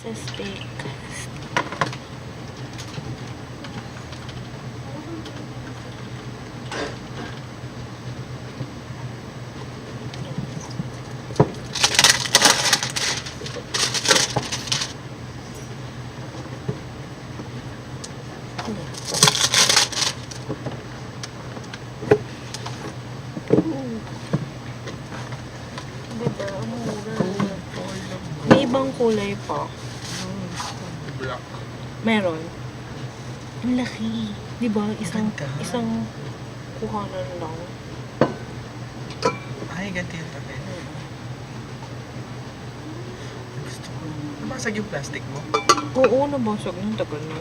Sa steak. Diba? Ang mura. May ibang kulay pa. Black. Meron. Ang laki. Diba? Ganda. Isang kuhanan lang. Ay, ganti yung tabi. Gusto ko. Nabasag yung plastic mo? Oo, nabasag ng tagal na.